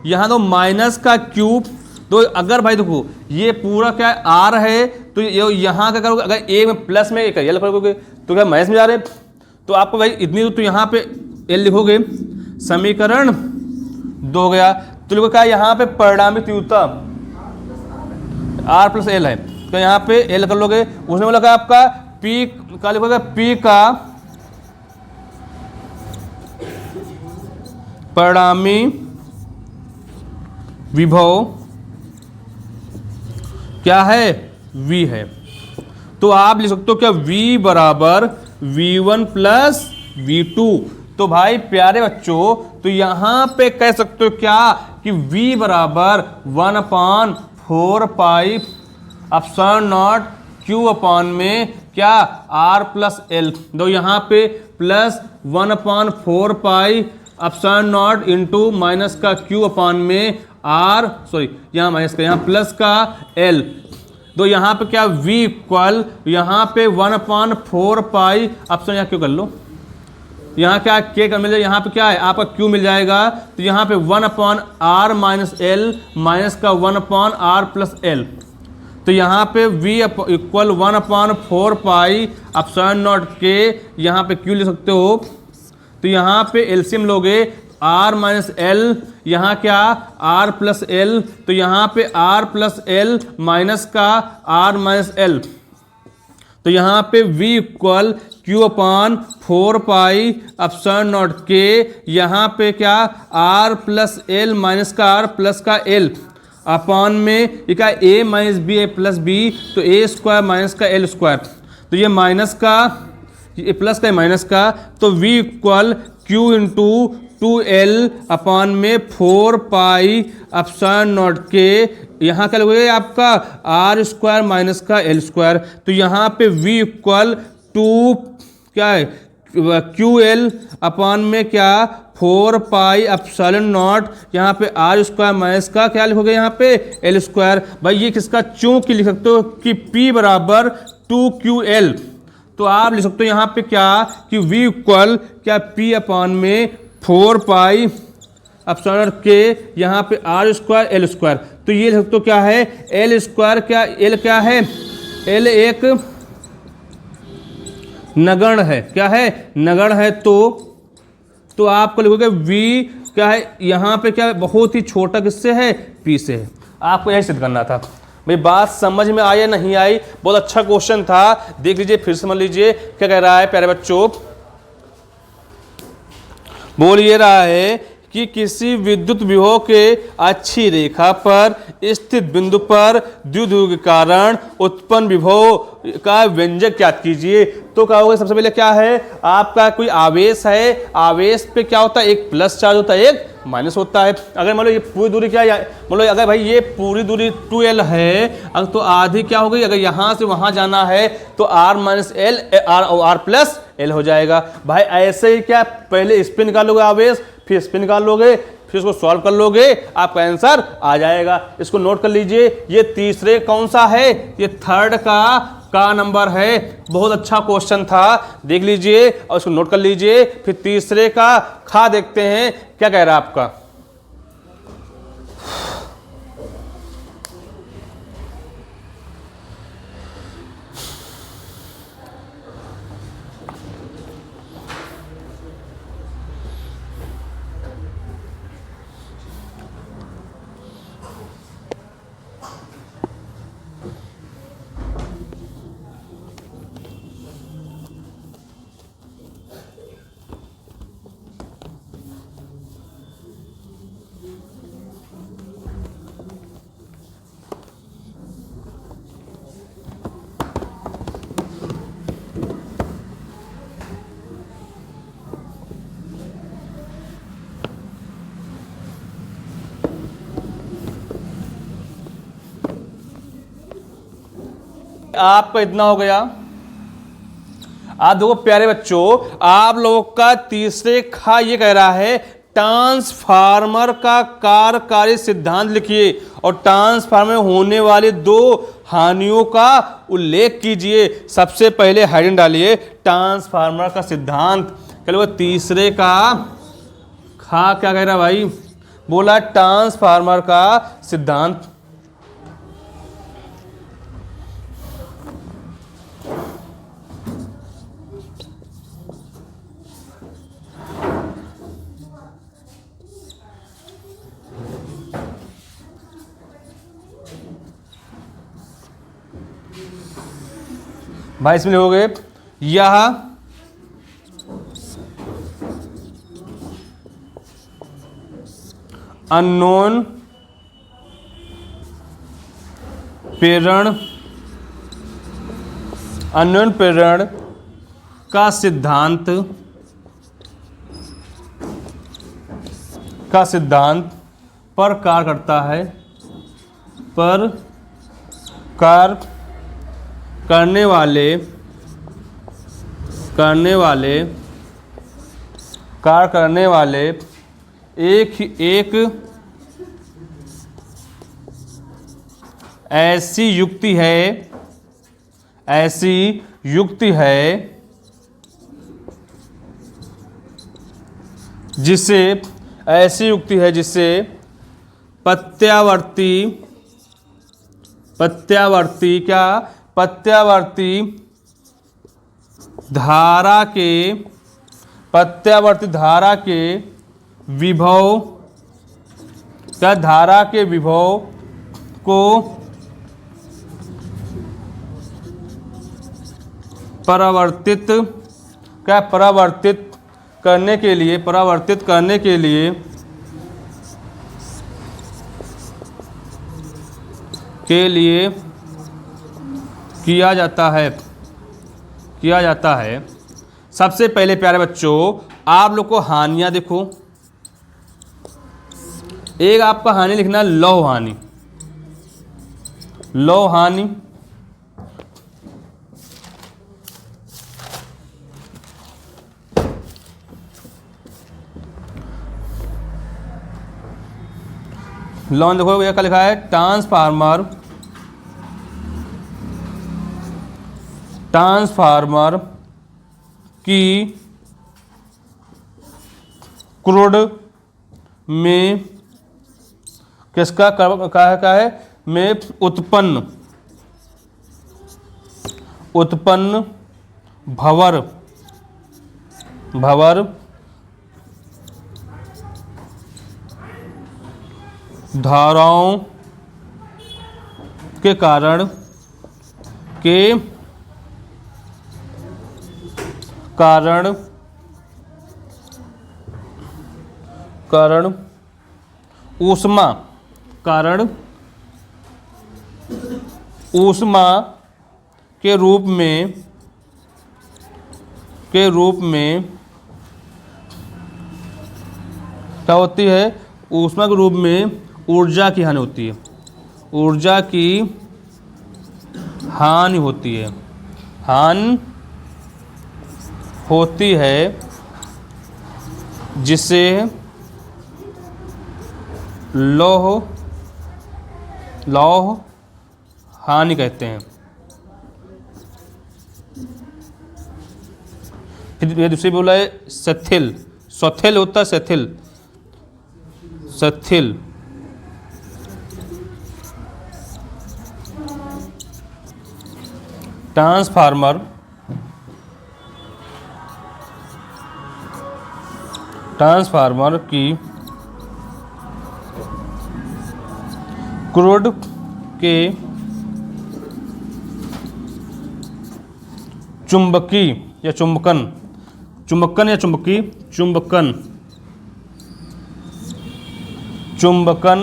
यहां तो माइनस का क्यूब। तो अगर भाई देखो ये पूरा क्या R है तो यहां क्या करोगे, अगर A में प्लस में L करोगे तो क्या माइनस में जा रहे, तो आपको भाई इतनी तो यहां पे L लिखोगे, समीकरण 2 गया। तो लिखो क्या यहां पे परिणामी तीव्रता R प्लस L है, तो यहाँ पे L कर लोगे। उसने बोला क्या आपका P का लिखोगे, P का परिणामी विभव क्या है V है। तो आप लिख सकते हो क्या V बराबर V1 प्लस V2। तो भाई प्यारे बच्चों तो यहां पे कह सकते हो क्या कि V बराबर 1/4 पाई एप्सिलॉन नॉट Q अपॉन में क्या R प्लस L। दो यहाँ पे plus 1/4 pi epsilon not into minus का Q अपॉन में R, सॉरी यहाँ माइनस का, यहाँ प्लस का L। दो यहाँ पे क्या V इक्वल, यहाँ पे 1/4 पाई एप्सिलॉन, यहाँ क्यों कर लो, यहाँ क्या K का मिल जाए, यहाँ पे क्या है आपका Q मिल जाएगा। तो यहाँ पे 1/R माइनस L माइनस का 1/R प्लस L। तो यहाँ पे V equal 1/4 pi epsilon not K, यहाँ पे Q ले सकते हो। तो यहाँ पे एलसीएम लोगे R माइनस L, यहाँ क्या R प्लस L, तो यहाँ पे R प्लस L माइनस का R माइनस L। तो यहाँ पे V equal Q upon 4 pi epsilon naught के, यहाँ पे क्या R प्लस एल माइनस का R प्लस का एल अपान में ये क्या A minus B A plus B, तो A स्क्वायर माइनस का एल स्क्वायर, तो ये माइनस का ये प्लस का माइनस का, तो V equal Q into 2L अपान में 4 पाई एप्सिलॉन नॉट के, यहाँ क्या लगेगा आपका R स्क्वायर माइनस का एल स्क्वायर, तो यहाँ पे V इक्वल 2 क्या है QL अपान में क्या 4 पाई एप्सिलॉन नॉट, यहाँ पे R स्क्वायर माइनस का क्या लिखोगे यहाँ पे एल स्क्वायर। भाई ये किसका चूंकि लिख सकते हो कि P बराबर 2QL, तो आप लिख सकते हो यहाँ पे क्या कि V इक्वल क्या P अपान में 4 पाई एप्सिलॉन के, यहाँ पे R स्क्वायर एल स्क्वायर, तो ये लिख सकते हो क्या है एल स्क्वायर, क्या एल क्या है एल एक नगण्य है, क्या है नगण्य है, तो आपको लिखोगे V क्या है यहाँ पे क्या बहुत ही छोटा किससे है P से है। आपको यही सिद्ध करना था। भाई बात समझ में आई या नहीं आई? बहुत अच्छा क्वेश्चन था, देख लीजिए फिर समझ लीजिए क्या कह रहा है प्यारे बच्चों। बोल ये रहा है कि किसी विद्युत विभव के अच्छी रेखा पर स्थित बिंदु पर द्विध्रुव के कारण उत्पन्न विभव का व्यंजक ज्ञात कीजिए। तो क्या होगा, सबसे पहले क्या है आपका कोई आवेश है, आवेश पे क्या होता है एक प्लस चार्ज होता है एक माइनस होता है। अगर मान लो ये पूरी दूरी क्या मान लो अगर भाई ये पूरी दूरी 2L है, अगर तो आधी क्या हो गई, अगर यहाँ से वहाँ जाना है तो R minus L R plus L हो जाएगा। भाई ऐसे ही क्या पहले स्पिन निकालोगे आवेश, फिर स्पिन निकाल लोगे, फिर इसको सॉल्व कर लोगे, आपका आंसर आ जाएगा। इसको नोट कर लीजिए, ये तीसरे कौन सा है, ये थर्ड का नंबर है। बहुत अच्छा क्वेश्चन था, देख लीजिए और इसको नोट कर लीजिए। फिर तीसरे का खा देखते हैं क्या कह रहा है आपका। आपका इतना हो गया। आप देखो प्यारे बच्चों, आप लोगों का तीसरे खा ये कह रहा है ट्रांसफार्मर का कार्यकारी सिद्धांत लिखिए और ट्रांसफार्मर में होने वाली दो हानियों का उल्लेख कीजिए। सबसे पहले हेडिंग डालिए ट्रांसफार्मर का सिद्धांत। चलो तीसरे का खा क्या कह रहा भाई, बोला ट्रांसफार्मर का सिद्धांत। भाई इसमें लिखोगे यह अननोन प्रेरण का सिद्धांत पर कार्य करता है, पर कार्य करने वाले एक ऐसी युक्ति है जिसे प्रत्यावर्ती धारा के विभव को परावर्तित क्या परावर्तित करने के लिए किया जाता है। सबसे पहले प्यारे बच्चों आप लोग को हानियां देखो, एक आपका हानि लिखना है लौह हानि। लौह हानि लौह देखो भैया क्या लिखा है, ट्रांसफार्मर की क्रूड में किसका क्या है में उत्पन्न भंवर धाराओं के कारण ऊष्मा के रूप में क्या होती है, ऊष्मा के रूप में ऊर्जा की हानि होती है। ऊर्जा की हानि होती है जिसे लौह हानि कहते हैं। फिर ये दूसरी बोला है सथिल होता है सथिल ट्रांसफार्मर की क्रूड के चुंबकन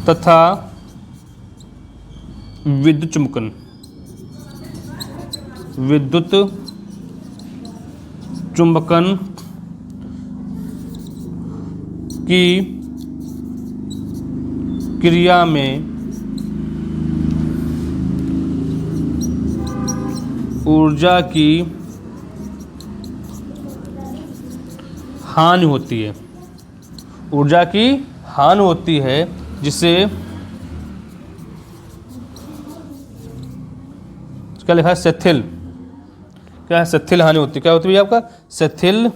तथा विद्युत चुंबकन की क्रिया में ऊर्जा की हानि होती है जिसे क्या लिखा है सथिल। क्या है सथिल हानि होती है, क्या होती है आपका सथिल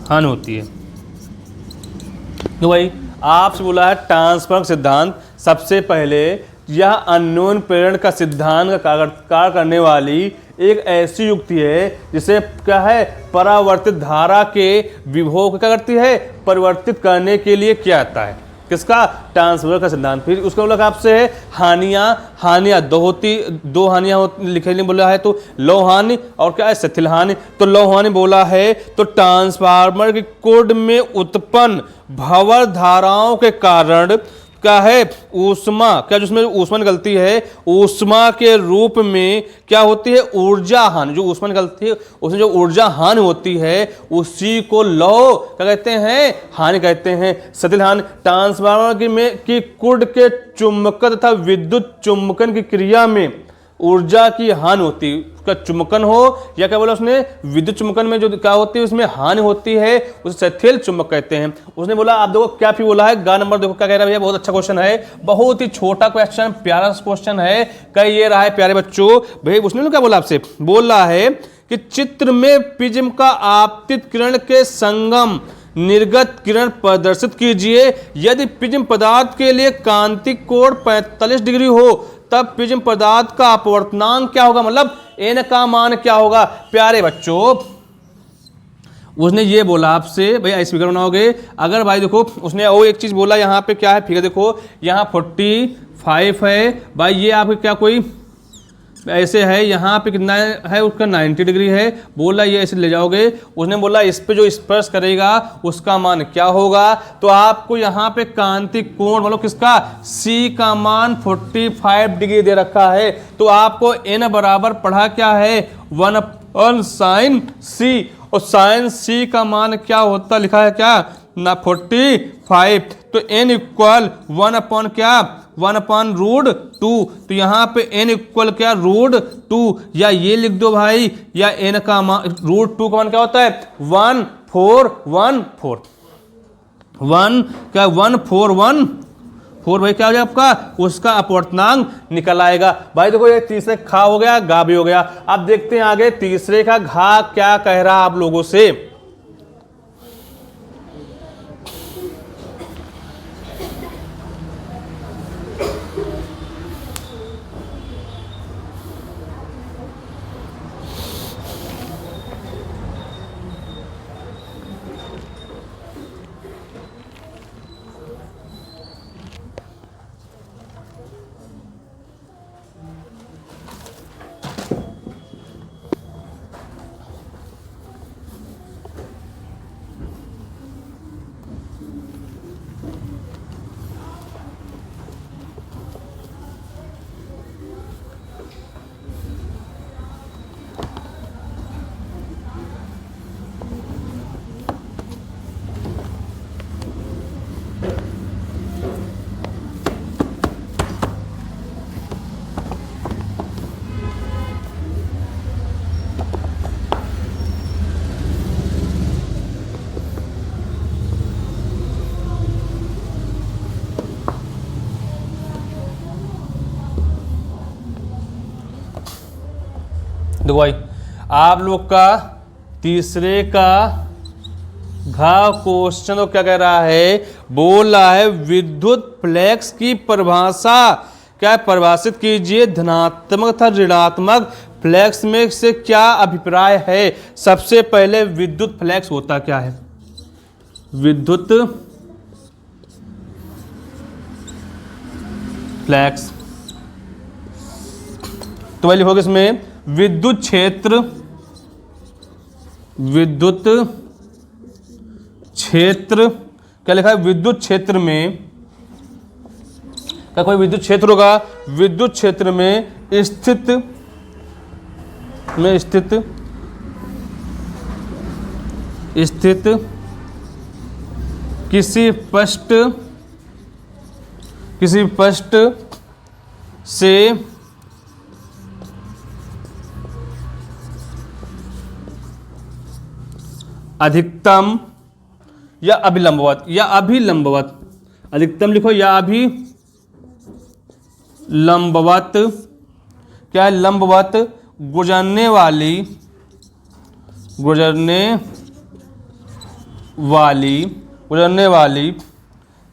हानि होती है। तो भाई आपसे बोला है ट्रांसफर सिद्धांत। सबसे पहले यह अन्योन प्रेरण का सिद्धांत का कार्य करने वाली एक ऐसी युक्ति है जिसे क्या है परावर्तित धारा के विभव को क्या करती है, परिवर्तित करने के लिए किया जाता है। किसका, ट्रांसफर का सिद्धांत। फिर उसका बोला आपसे है हानियां दो हानियां लिखने बोला है, तो लौह हानि और क्या है सथिल हानि। तो लौह हानि बोला है तो ट्रांसफार्मर के कोड में उत्पन्न भंवर धाराओं के कारण क्या है ऊष्मा, क्या जिसमें ऊष्मा निकलती है ऊष्मा के रूप में क्या होती है ऊर्जा हानि। जो ऊष्मा निकलती है उसमें जो ऊर्जा हानि होती है उसी को लौह क्या कहते हैं, हानि कहते हैं, सथिल हानि। ट्रांसफार्मर की कुंड के चुंबकन तथा विद्युत चुंबकन की क्रिया में ऊर्जा की हानि होती है। उसका चुंबकन हो या क्या बोला उसने विद्युत चुंबकन में जो क्या होती है उसमें हानि होती है, उसे सथिल चुंबक कहते हैं। उसने बोला आप देखो क्या फिर बोला है गा नंबर देखो क्या कह रहा है भैया, बहुत अच्छा क्वेश्चन है, बहुत ही छोटा क्वेश्चन, प्यारा क्वेश्चन है। कई ये रहा है प्यारे बच्चों भाई, उसने क्या बोला आपसे, बोल रहा है कि चित्र में प्रिज्म का आपतित किरण के संगम निर्गत किरण प्रदर्शित कीजिए। यदि प्रिज्म पदार्थ के लिए कांतिक कोण 45 डिग्री हो तब प्रिज्म पदार्थ का अपवर्तनांक क्या होगा, मतलब n का मान क्या होगा। प्यारे बच्चों उसने ये बोला आपसे भैया स्पीकर बनाओगे, अगर भाई देखो उसने वो एक चीज़ बोला यहाँ पे क्या है फिगर देखो, यहाँ 45 है भाई, ये आपके क्या कोई ऐसे है, यहाँ पे कितना है उसका 90 डिग्री है, बोला ये ऐसे ले जाओगे, उसने बोला इस पे जो स्पर्श करेगा उसका मान क्या होगा, तो आपको यहाँ पे कांतिक कोण मतलब किसका C का मान 45 डिग्री दे रखा है, तो आपको n बराबर पढ़ा क्या है 1 साइन C, और साइन C का मान क्या होता लिखा है क्या ना 45, तो n इक्वल 1 अपॉन क्या 1 अपॉन रूट 2, तो यहाँ पे n इक्वल क्या रूट 2, या ये लिख दो भाई, या n का मान रूट 2 का मान क्या होता है 1414 1 क्या 1414 भाई क्या हो जाएगा आपका उसका अपवर्तनांक निकल आएगा। भाई देखो ये तीसरे खा हो गया, गा भी हो गया। अब देखते हैं आगे तीसरे का घा क्या कह रहा आप लोगों से। देखो भाई आप लोग का तीसरे का घा क्वेश्चन तो क्या कह रहा है, बोल रहा है विद्युत फ्लैक्स की परिभाषा क्या है, परिभाषित कीजिए। धनात्मक तथा ऋणात्मक फ्लैक्स में से क्या अभिप्राय है। सबसे पहले विद्युत फ्लैक्स होता क्या है, विद्युत फ्लैक्स तो भाई लिखोगे इसमें विद्युत क्षेत्र, विद्युत क्षेत्र क्या लिखा है, विद्युत क्षेत्र में क्या कोई विद्युत क्षेत्र होगा, विद्युत क्षेत्र में स्थित किसी पृष्ठ से अधिकतम या अभिलंबवत अधिकतम लिखो या अभिलंबवत क्या है, लंबवत गुजरने वाली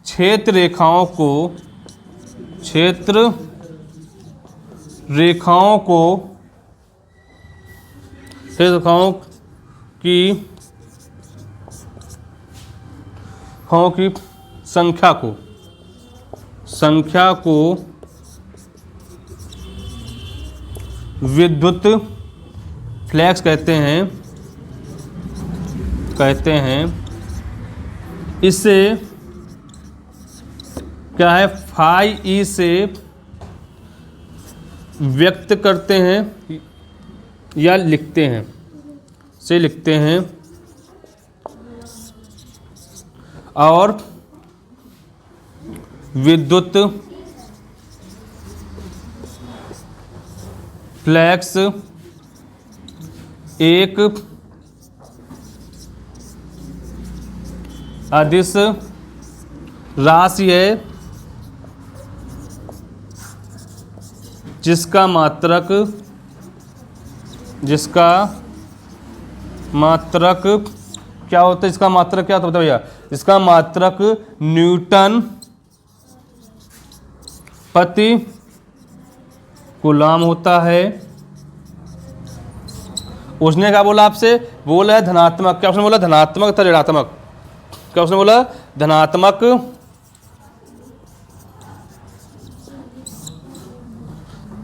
क्षेत्र रेखाओं की संख्या को विद्युत फ्लैक्स कहते हैं। इसे क्या है फाई ई से व्यक्त करते हैं या लिखते हैं और विद्युत फ्लैक्स एक अदिश राशि है जिसका मात्रक क्या होता है, इसका मात्रक क्या होता है भैया, इसका मात्रक न्यूटन प्रति कूलम होता है उसने क्या बोला आपसे, बोला है धनात्मक, क्या उसने बोला धनात्मक था ऋणात्मक, क्या उसने बोला धनात्मक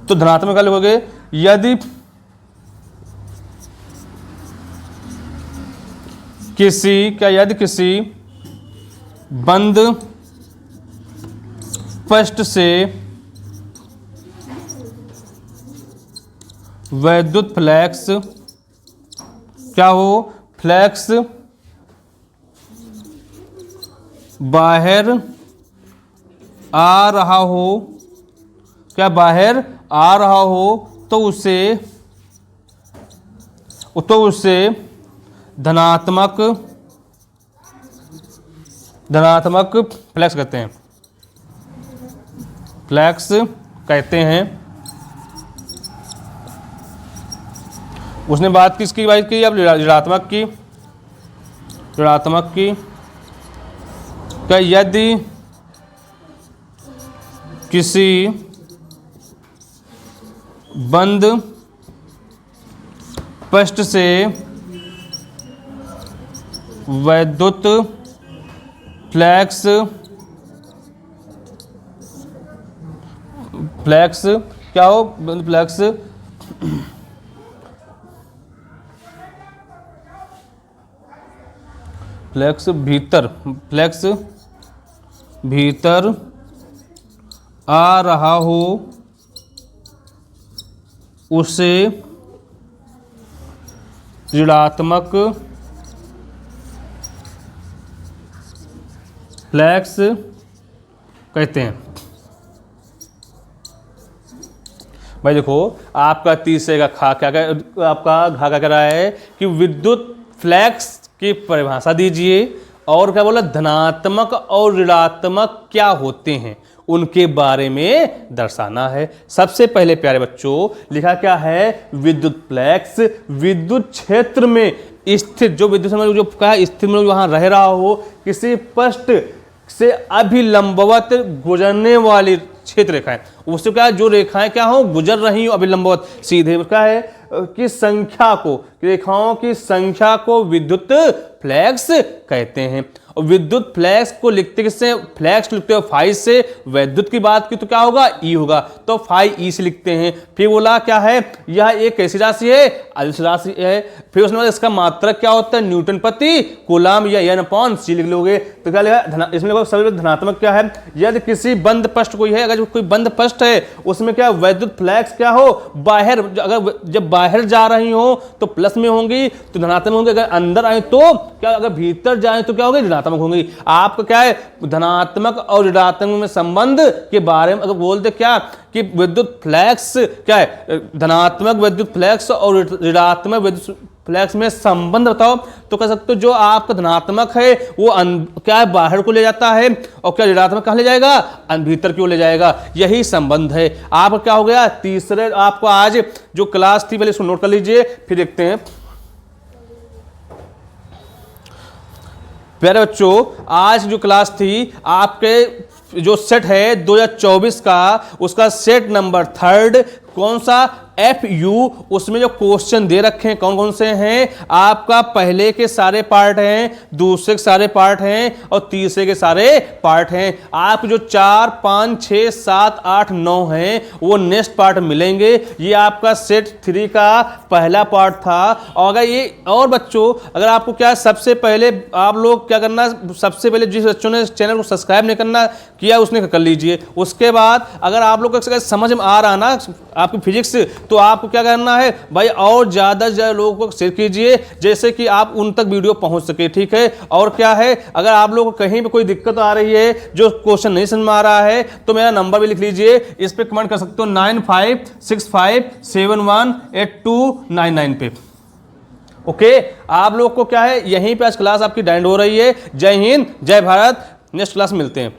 तो धनात्मक का लिखोगे यदि किसी बंद पृष्ठ से वैद्युत फ्लैक्स क्या हो, फ्लैक्स बाहर आ रहा हो, क्या बाहर आ रहा हो तो उसे धनात्मक फ्लैक्स कहते हैं, फ्लैक्स कहते हैं। उसने बात किसकी बात की, अब ऋणात्मक की क्या यदि किसी बंद पृष्ठ से वैद्युत फ्लैक्स क्या हो, फ्लैक्स भीतर आ रहा हो उसे ऋणात्मक फ्लैक्स कहते हैं। भाई देखो आपका तीसरे का खा क्या आपका घा क्या कह रहा है कि विद्युत फ्लैक्स की परिभाषा दीजिए और क्या बोला धनात्मक और ऋणात्मक क्या होते हैं उनके बारे में दर्शाना है। सबसे पहले प्यारे बच्चों लिखा क्या है, विद्युत फ्लैक्स विद्युत क्षेत्र में स्थित जो विद्युत जो क्या स्थित में वहां रह रहा हो किसी पृष्ठ से अभिलंबवत गुजरने वाली क्षेत्र रेखाएं, उससे क्या जो रेखाएं क्या हो गुजर रही हो अभिलंबवत सीधे, क्या है कि संख्या को, रेखाओं की संख्या को विद्युत फ्लैक्स कहते हैं। और विद्युत फ्लैक्स को लिखते किससे, फ्लैक्स लिखते हो फाई से, वैद्युत की बात की तो क्या होगा ई होगा, तो फाई ई से लिखते हैं। फिर बोला क्या है, यह एक कैसी राशि है, अदिश राशि है। फिर उसने बोला इसका मात्रक क्या होता है, न्यूटन प्रति कूलम या एन अपॉन सी लिख लोगे। तो क्या लिखा इसमें सभी धनात्मक क्या है, यदि किसी बंद पृष्ठ कोई है, अगर कोई बंद पृष्ठ है उसमें क्या वैद्युत फ्लैक्स क्या हो बाहर, अगर जब बाहर जा रही हो तो प्लस में होंगी तो धनात्मक होंगे, अगर अंदर आए तो क्या, अगर भीतर जाए तो क्या होगी ऋणात्मक होंगी। आपका क्या है धनात्मक और ऋणात्मक में संबंध के बारे में अगर बोलते क्या कि विद्युत फ्लैक्स क्या है, धनात्मक विद्युत फ्लैक्स और ऋणात्मक विद्युत फ्लैक्स में संबंध बताओ, तो कह सकते हो जो आपका धनात्मक है वो क्या है बाहर को ले जाता है और क्या ऋणात्मक कहां ले जाएगा भीतर की ओर ले जाएगा, यही संबंध है। आपका क्या हो गया तीसरे, आपको आज जो क्लास थी पहले इसको नोट कर लीजिए फिर देखते हैं। प्यारे बच्चों आज जो क्लास थी आपके जो सेट है 2024 का, उसका सेट नंबर 3 कौन सा FU, उसमें जो क्वेश्चन दे रखे हैं कौन कौन से हैं, आपका पहले के सारे पार्ट हैं, दूसरे के सारे पार्ट हैं और तीसरे के सारे पार्ट हैं। आप जो 4, 5, 6, 7, 8, 9 हैं वो नेक्स्ट पार्ट मिलेंगे। ये आपका सेट 3 का पहला पार्ट था। और अगर ये और बच्चों अगर आपको क्या सबसे पहले आप लोग क्या करना, सबसे पहले जिस बच्चों ने चैनल को सब्सक्राइब नहीं करना किया उसने कर लीजिए। उसके बाद अगर आप लोग को समझ में आ रहा ना आपकी फिजिक्स, तो आपको क्या करना है भाई और ज्यादा से ज्यादा लोगों को शेयर कीजिए जैसे कि आप उन तक वीडियो पहुंच सके, ठीक है। और क्या है अगर आप लोगों को कहीं पे कोई दिक्कत आ रही है जो क्वेश्चन नहीं समझ में आ रहा है तो मेरा नंबर भी लिख लीजिए, इस पे कमेंट कर सकते हो 9565718299 पे। ओके आप लोग को क्या है यहीं पे आज क्लास आपकी डाइंड हो रही है। जय हिंद जय भारत, नेक्स्ट क्लास मिलते हैं।